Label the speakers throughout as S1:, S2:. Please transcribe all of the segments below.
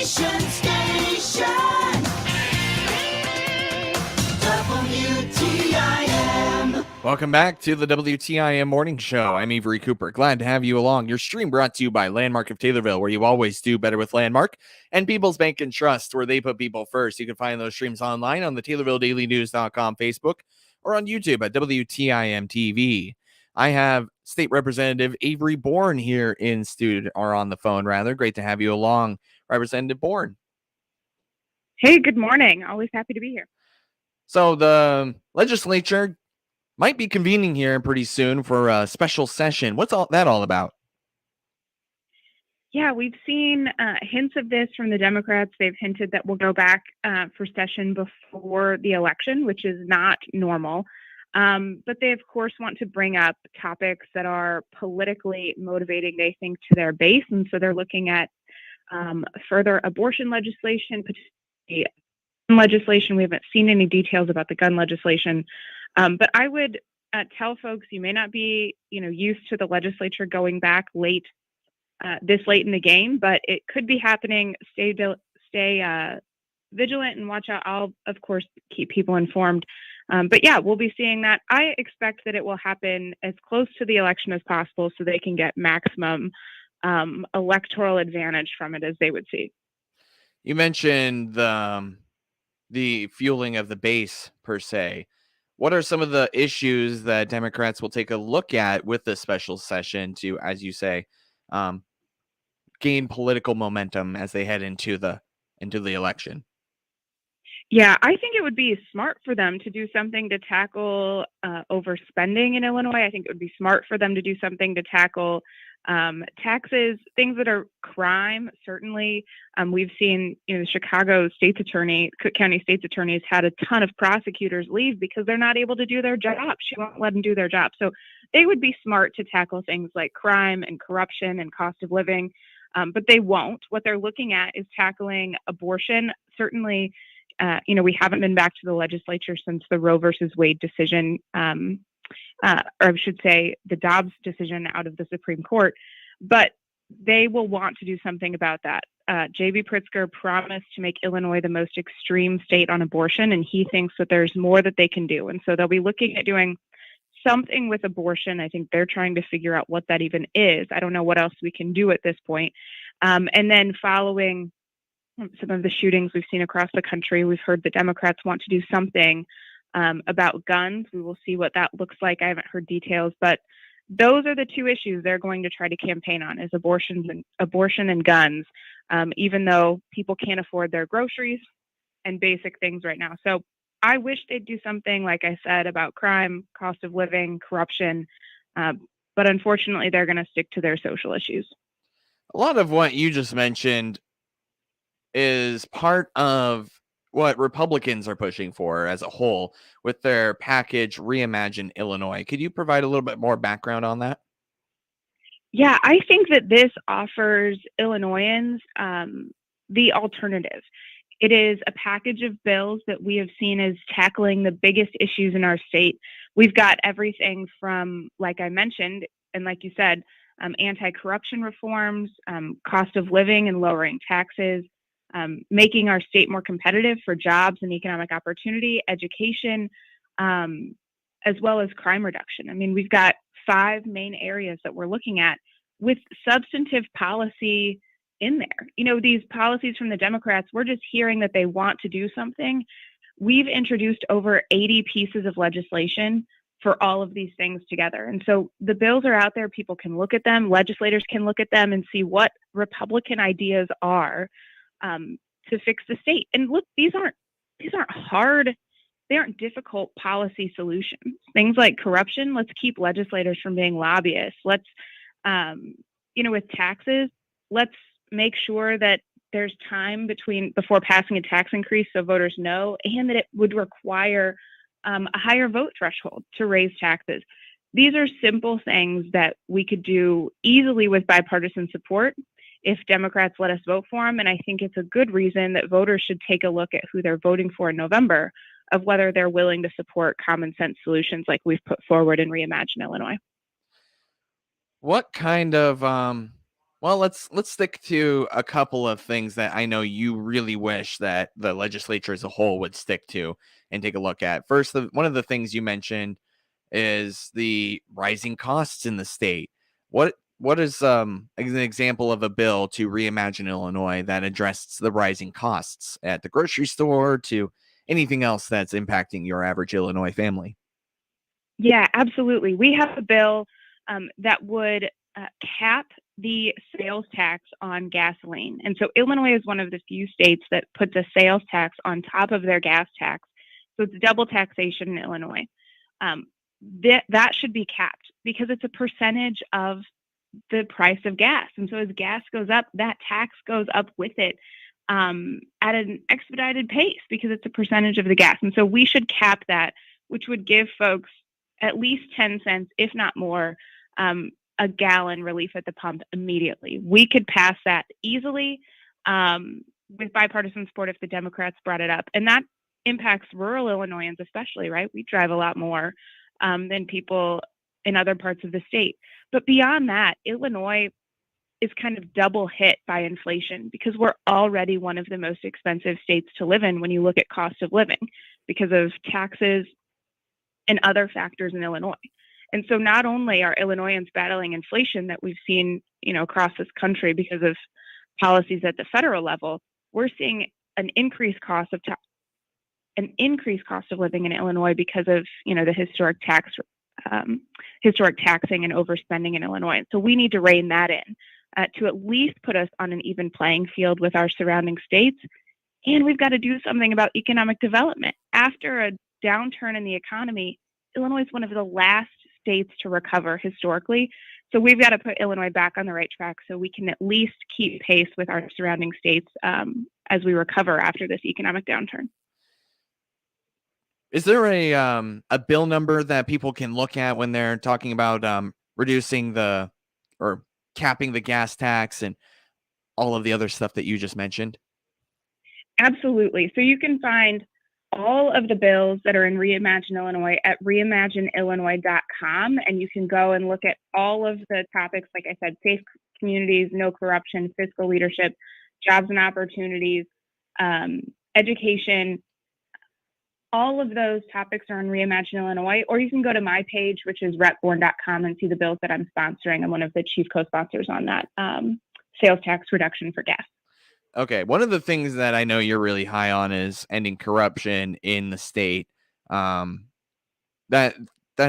S1: WTIM. Welcome back to the WTIM Morning Show. I'm Avery Cooper. Glad to have you along. Your stream brought to you by Landmark of Taylorville, where you always do better with Landmark, and People's Bank and Trust, where they put people first. You can find those streams online on the TaylorvilleDailyNews.com Facebook or on YouTube at WTIM TV. I have State Representative Avery Bourne here in studio, or on the phone rather. Great to have you along, Representative Bourne.
S2: Hey, good morning. Always happy to be here.
S1: So the legislature might be convening here pretty soon for a special session. What's all about?
S2: Yeah, we've seen hints of this from the Democrats. They've hinted that we'll go back for session before the election, which is not normal. But they, of course, want to bring up topics that are politically motivating, they think, to their base. And so they're looking at further abortion legislation, particularly gun legislation. We haven't seen any details about the gun legislation. But I would tell folks, you may not be, used to the legislature going back this late in the game, but it could be happening. Stay vigilant and watch out. I'll, of course, keep people informed. But yeah, we'll be seeing that. I expect that it will happen as close to the election as possible so they can get maximum electoral advantage from it as they would see.
S1: You mentioned the fueling of the base, per se. What are some of the issues that Democrats will take a look at with this special session to, as you say, gain political momentum as they head into the election?
S2: Yeah, I think it would be smart for them to do something to tackle overspending in Illinois. I think it would be smart for them to do something to tackle taxes, things that are crime. Certainly, we've seen, Chicago state's attorney, Cook County state's attorneys had a ton of prosecutors leave because they're not able to do their job. She won't let them do their job. So they would be smart to tackle things like crime and corruption and cost of living, but they won't. What they're looking at is tackling abortion. Certainly, we haven't been back to the legislature since the Roe versus Wade decision, or I should say the Dobbs decision out of the Supreme Court, but they will want to do something about that. J.B. Pritzker promised to make Illinois the most extreme state on abortion, and he thinks that there's more that they can do. And so they'll be looking at doing something with abortion. I think they're trying to figure out what that even is. I don't know what else we can do at this point. And then following some of the shootings we've seen across the country, we've heard the Democrats want to do something about guns. We will see what that looks like. I haven't heard details, but those are the two issues they're going to try to campaign on: is abortion and guns, even though people can't afford their groceries and basic things right now. So I wish they'd do something, like I said, about crime, cost of living, corruption, but unfortunately they're going to stick to their social issues.
S1: A lot of what you just mentioned is part of what Republicans are pushing for as a whole with their package Reimagine Illinois. Could you provide a little bit more background on that?
S2: Yeah, I think that this offers Illinoisans the alternative. It is a package of bills that we have seen as tackling the biggest issues in our state. We've got everything from, like I mentioned, and like you said, anti-corruption reforms, cost of living and lowering taxes, making our state more competitive for jobs and economic opportunity, education, as well as crime reduction. I mean, we've got 5 main areas that we're looking at with substantive policy in there. These policies from the Democrats, we're just hearing that they want to do something. We've introduced over 80 pieces of legislation for all of these things together. And so the bills are out there. People can look at them. Legislators can look at them and see what Republican ideas are to fix the state. And look, these aren't hard. They aren't difficult policy solutions. Things like corruption, let's keep legislators from being lobbyists. Let's, with taxes, let's make sure that there's time before passing a tax increase so voters know, and that it would require a higher vote threshold to raise taxes. These are simple things that we could do easily with bipartisan support if Democrats let us vote for them. And I think it's a good reason that voters should take a look at who they're voting for in November, of whether they're willing to support common sense solutions like we've put forward in Reimagine Illinois.
S1: What kind of Well, let's stick to a couple of things that I know you really wish that the legislature as a whole would stick to and take a look at. First, one of the things you mentioned is the rising costs in the state. What is an example of a bill to reimagine Illinois that addresses the rising costs at the grocery store to anything else that's impacting your average Illinois family?
S2: Yeah, absolutely. We have a bill that would cap the sales tax on gasoline. And so Illinois is one of the few states that puts a sales tax on top of their gas tax. So it's double taxation in Illinois. That should be capped because it's a percentage of the price of gas. And so as gas goes up, that tax goes up with it at an expedited pace because it's a percentage of the gas. And so we should cap that, which would give folks at least 10 cents, if not more, a gallon relief at the pump immediately. We could pass that easily with bipartisan support if the Democrats brought it up. And that impacts rural Illinoisans especially, right? We drive a lot more than people in other parts of the state. But beyond that, Illinois is kind of double hit by inflation because we're already one of the most expensive states to live in when you look at cost of living because of taxes and other factors in Illinois. And so not only are Illinoisans battling inflation that we've seen, across this country because of policies at the federal level, we're seeing an increased cost of living in Illinois because of, the historic taxing and overspending in Illinois. And so we need to rein that in to at least put us on an even playing field with our surrounding states. And we've got to do something about economic development. After a downturn in the economy, Illinois is one of the last states to recover historically. So we've got to put Illinois back on the right track so we can at least keep pace with our surrounding states as we recover after this economic downturn.
S1: Is there a bill number that people can look at when they're talking about reducing or capping the gas tax and all of the other stuff that you just mentioned?
S2: Absolutely. So you can find all of the bills that are in Reimagine Illinois at reimagineillinois.com. And you can go and look at all of the topics, like I said, safe communities, no corruption, fiscal leadership, jobs and opportunities, education. All of those topics are on Reimagine Illinois, or you can go to my page, which is repbourne.com, and see the bills that I'm sponsoring. I'm one of the chief co-sponsors on that sales tax reduction for gas.
S1: Okay, one of the things that I know you're really high on is ending corruption in the state. That's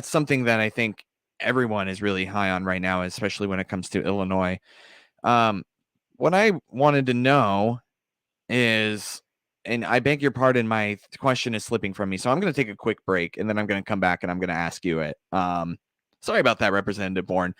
S1: something that I think everyone is really high on right now, especially when it comes to Illinois. What I wanted to know is, and I beg your pardon, my question is slipping from me, so I'm going to take a quick break, and then I'm going to come back and I'm going to ask you it. Sorry about that, Representative Bourne.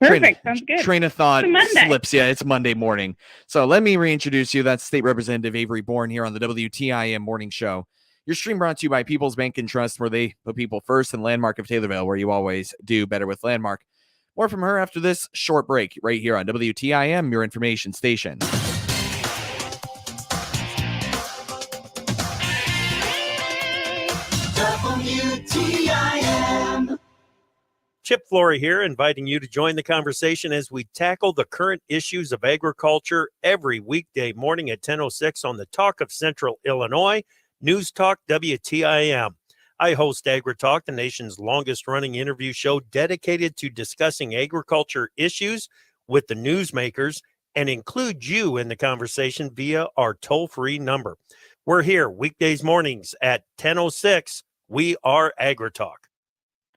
S2: Perfect. Sounds good.
S1: Train of thought slips. Yeah, it's Monday morning. So let me reintroduce you. That's State Representative Avery Bourne here on the WTIM Morning Show. Your stream brought to you by People's Bank and Trust, where they put people first, and Landmark of Taylorville, where you always do better with Landmark. More from her after this short break right here on WTIM, your information station.
S3: WTIM. Chip Flory here, inviting you to join the conversation as we tackle the current issues of agriculture every weekday morning at 10:06 on the Talk of Central Illinois, News Talk WTIM. I host AgriTalk, the nation's longest-running interview show dedicated to discussing agriculture issues with the newsmakers and include you in the conversation via our toll-free number. We're here weekdays mornings at 10:06. We are AgriTalk.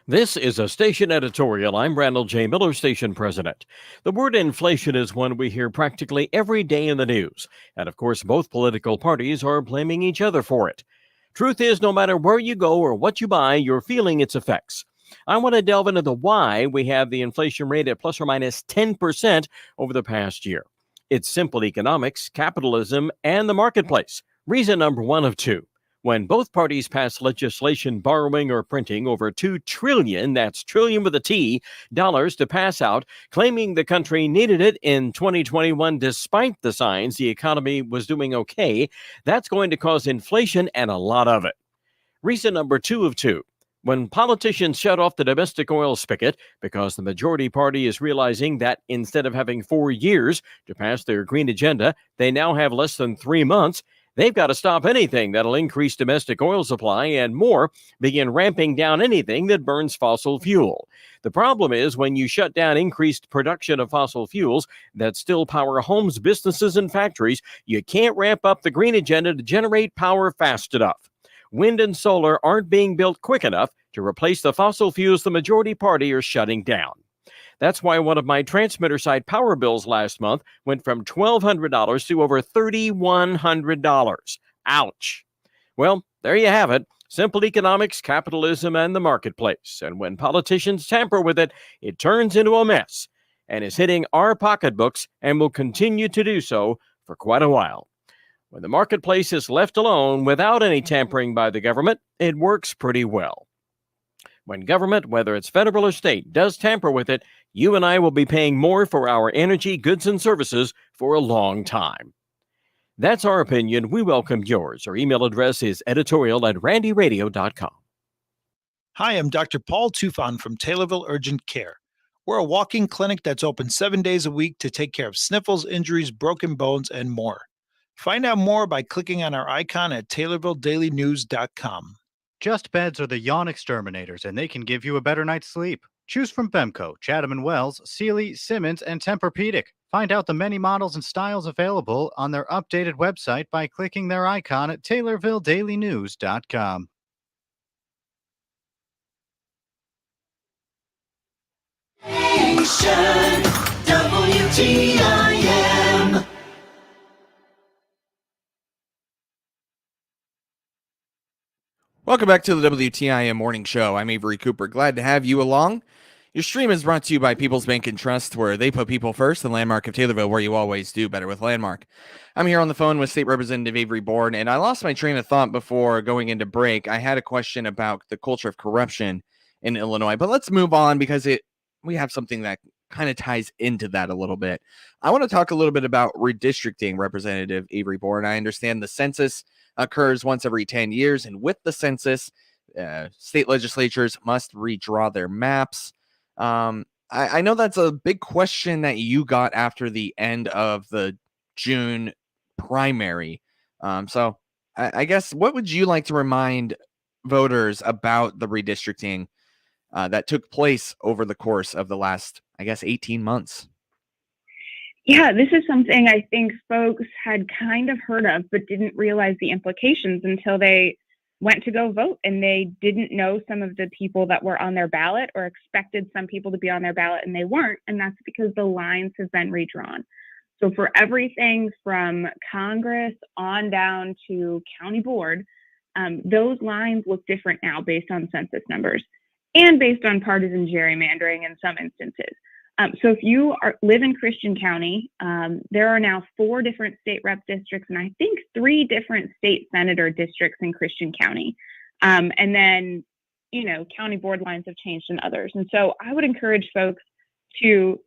S4: This is a station editorial. I'm Randall J. Miller, station president. The word inflation is one we hear practically every day in the news. And of course, both political parties are blaming each other for it. Truth is, no matter where you go or what you buy, you're feeling its effects. I want to delve into the why we have the inflation rate at plus or minus 10% over the past year. It's simple economics, capitalism, and the marketplace. Reason number one of two. When both parties passed legislation borrowing or printing over $2 trillion, that's trillion with a T, dollars to pass out, claiming the country needed it in 2021 despite the signs the economy was doing okay, that's going to cause inflation and a lot of it. Reason number two of two. When politicians shut off the domestic oil spigot because the majority party is realizing that instead of having 4 years to pass their green agenda, they now have less than 3 months, they've got to stop anything that'll increase domestic oil supply and more, begin ramping down anything that burns fossil fuel. The problem is when you shut down increased production of fossil fuels that still power homes, businesses, and factories, you can't ramp up the green agenda to generate power fast enough. Wind and solar aren't being built quick enough to replace the fossil fuels the majority party are shutting down. That's why one of my transmitter side power bills last month went from $1,200 to over $3,100. Ouch. Well, there you have it. Simple economics, capitalism, and the marketplace. And when politicians tamper with it, it turns into a mess and is hitting our pocketbooks and will continue to do so for quite a while. When the marketplace is left alone without any tampering by the government, it works pretty well. When government, whether it's federal or state, does tamper with it, you and I will be paying more for our energy, goods, and services for a long time. That's our opinion. We welcome yours. Our email address is editorial@randyradio.com.
S5: Hi, I'm Dr. Paul Tufan from Taylorville Urgent Care. We're a walk-in clinic that's open 7 days a week to take care of sniffles, injuries, broken bones, and more. Find out more by clicking on our icon at TaylorvilleDailyNews.com.
S6: Just Beds are the yawn exterminators, and they can give you a better night's sleep. Choose from Bemco, Chatham & Wells, Sealy, Simmons, and Tempur-Pedic. Find out the many models and styles available on their updated website by clicking their icon at TaylorvilleDailyNews.com.
S7: WTIM.
S1: Welcome back to the WTIM Morning Show. I'm Avery Cooper. Glad to have you along. Your stream is brought to you by People's Bank and Trust, where they put people first, and Landmark of Taylorville, where you always do better with Landmark. I'm here on the phone with State Representative Avery Bourne, and I lost my train of thought before going into break. I had a question about the culture of corruption in Illinois, but let's move on because we have something that kind of ties into that a little bit. I want to talk a little bit about redistricting, Representative Avery Bourne. I understand the census occurs once every 10 years, and with the census, state legislatures must redraw their maps. I know that's a big question that you got after the end of the June primary. So I guess what would you like to remind voters about the redistricting that took place over the course of the last, 18 months?
S2: Yeah, this is something I think folks had kind of heard of, but didn't realize the implications until they went to go vote and they didn't know some of the people that were on their ballot or expected some people to be on their ballot and they weren't. And that's because the lines have been redrawn. So for everything from Congress on down to county board, those lines look different now based on census numbers and based on partisan gerrymandering in some instances. So if you live in Christian County, there are now 4 different state rep districts and I think 3 different state senator districts in Christian County. And then, county board lines have changed in others. And so I would encourage folks to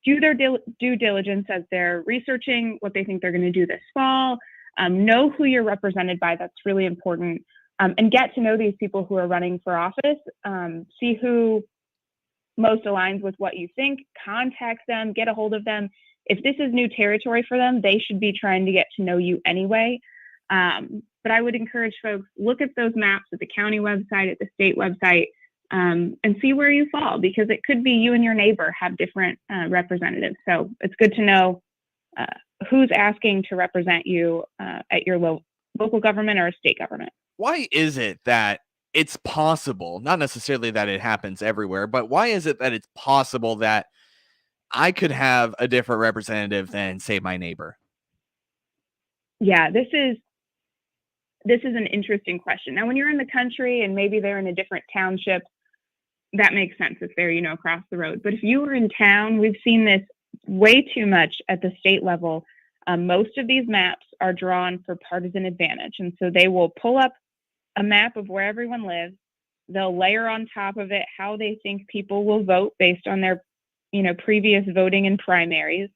S2: do their due diligence as they're researching what they think they're going to do this fall. Know who you're represented by. That's really important. And get to know these people who are running for office. See who most aligns with what you think, contact them, get a hold of them. If this is new territory for them, they should be trying to get to know you anyway. But I would encourage folks, look at those maps at the county website, at the state website, and see where you fall, because it could be you and your neighbor have different representatives. So it's good to know who's asking to represent you at your local government or state government.
S1: Why is it that it's possible, not necessarily that it happens everywhere, but why is it that it's possible that I could have a different representative than, say, my neighbor?
S2: Yeah, this is an interesting question. Now, when you're in the country and maybe they're in a different township, that makes sense if they're, across the road. But if you were in town, we've seen this way too much at the state level. Most of these maps are drawn for partisan advantage. And so they will pull up a map of where everyone lives. They'll layer on top of it how they think people will vote based on their, previous voting in primaries.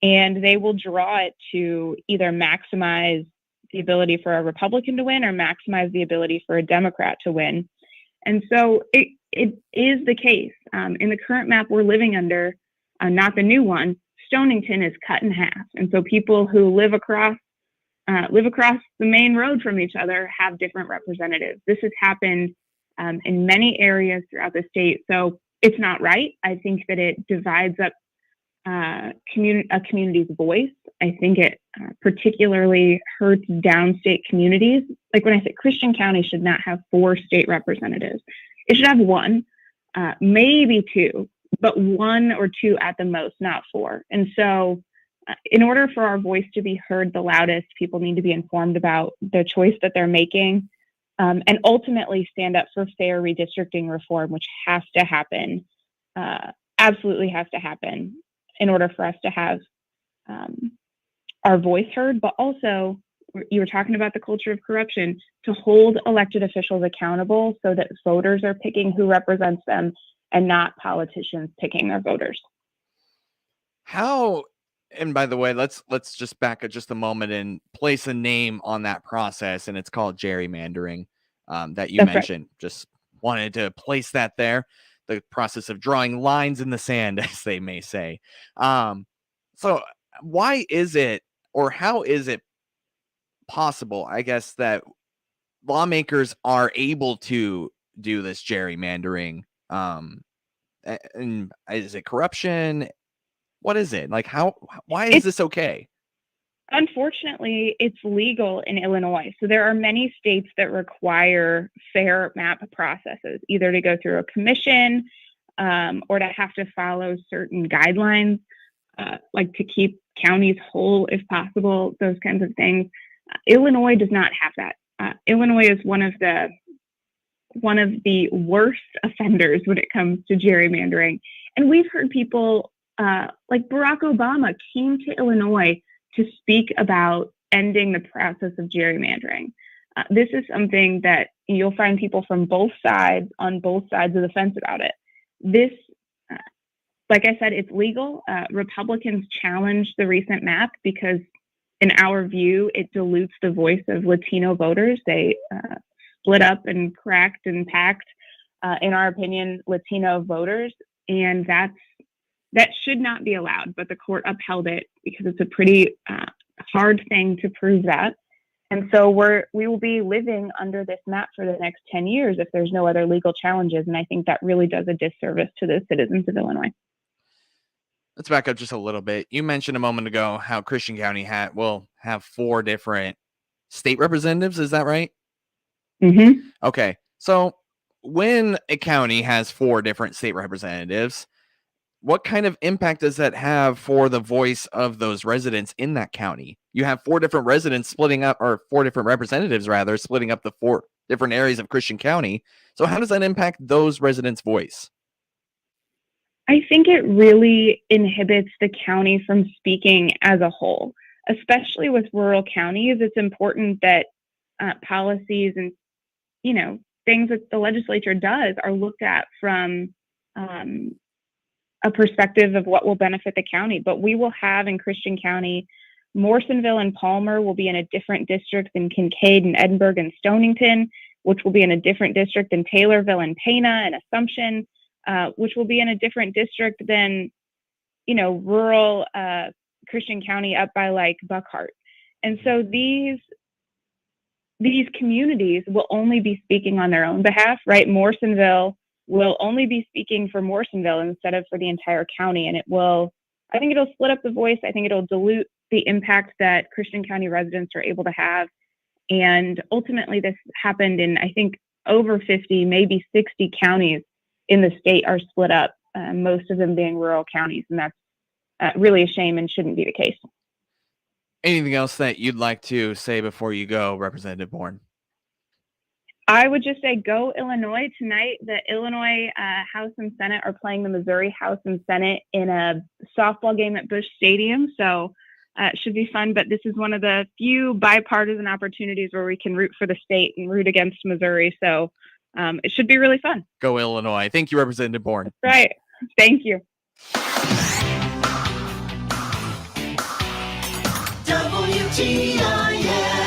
S2: And they will draw it to either maximize the ability for a Republican to win or maximize the ability for a Democrat to win. And so it is the case. In the current map we're living under, not the new one, Stonington is cut in half. And so people who live across the main road from each other have different representatives. This has happened in many areas throughout the state. So it's not right. I think that it divides up a community's voice. I think it particularly hurts downstate communities. Like when I say Christian County should not have 4 state representatives, it should have 1, maybe 2, but 1 or 2 at the most, not 4. And so in order for our voice to be heard the loudest, people need to be informed about the choice that they're making, and ultimately stand up for fair redistricting reform, which has to happen, absolutely has to happen in order for us to have our voice heard. But also, you were talking about the culture of corruption, to hold elected officials accountable so that voters are picking who represents them and not politicians picking their voters.
S1: How, and by the way, let's just back up just a moment and place a name on that process, and it's called gerrymandering, that you
S2: That's
S1: mentioned. Right. Just wanted to place that there. The process of drawing lines in the sand, as they may say. So why is it, or how is it possible, I guess, that lawmakers are able to do this gerrymandering? And is it corruption? What is it? Like, why is this okay?
S2: Unfortunately, it's legal in Illinois. So there are many states that require fair map processes, either to go through a commission or to have to follow certain guidelines, like to keep counties whole if possible, those kinds of things. Illinois does not have that. Illinois is one of the worst offenders when it comes to gerrymandering. And we've heard people like Barack Obama came to Illinois to speak about ending the process of gerrymandering. This is something that you'll find people from both sides, on both sides of the fence about it. This, like I said, it's legal. Republicans challenged the recent map because, in our view, it dilutes the voice of Latino voters. They split up and cracked and packed, in our opinion, Latino voters. And that should not be allowed, but the court upheld it because it's a pretty hard thing to prove that. And so we will be living under this map for the next 10 years if there's no other legal challenges. And I think that really does a disservice to the citizens of Illinois.
S1: Let's back up just a little bit. You mentioned a moment ago how Christian County will have 4 different state representatives. Is that right?
S2: Mm-hmm.
S1: Okay. So when a county has 4 different state representatives, what kind of impact does that have for the voice of those residents in that county? You have 4 different residents splitting up, or 4 different representatives rather, splitting up the 4 different areas of Christian County. So how does that impact those residents' voice?
S2: I think it really inhibits the county from speaking as a whole, especially with rural counties. It's important that policies and, things that the legislature does are looked at from a perspective of what will benefit the county. But we will have in Christian County, Morrisonville and Palmer will be in a different district than Kincaid and Edinburgh and Stonington, which will be in a different district than Taylorville and Pana and Assumption, which will be in a different district than, rural Christian County up by like Buckhart. And so these communities will only be speaking on their own behalf, right? Morrisonville will only be speaking for Morrisonville instead of for the entire county. And I think it'll split up the voice. I think it'll dilute the impact that Christian County residents are able to have. And ultimately this happened in, I think, over 50, maybe 60 counties in the state are split up, most of them being rural counties. And that's really a shame and shouldn't be the case.
S1: Anything else that you'd like to say before you go, Representative Bourne?
S2: I would just say go Illinois tonight. The Illinois House and Senate are playing the Missouri House and Senate in a softball game at Busch Stadium. So it should be fun. But this is one of the few bipartisan opportunities where we can root for the state and root against Missouri. So it should be really fun.
S1: Go Illinois. Thank you, Representative Bourne.
S2: Right. Thank you.
S7: WTIM.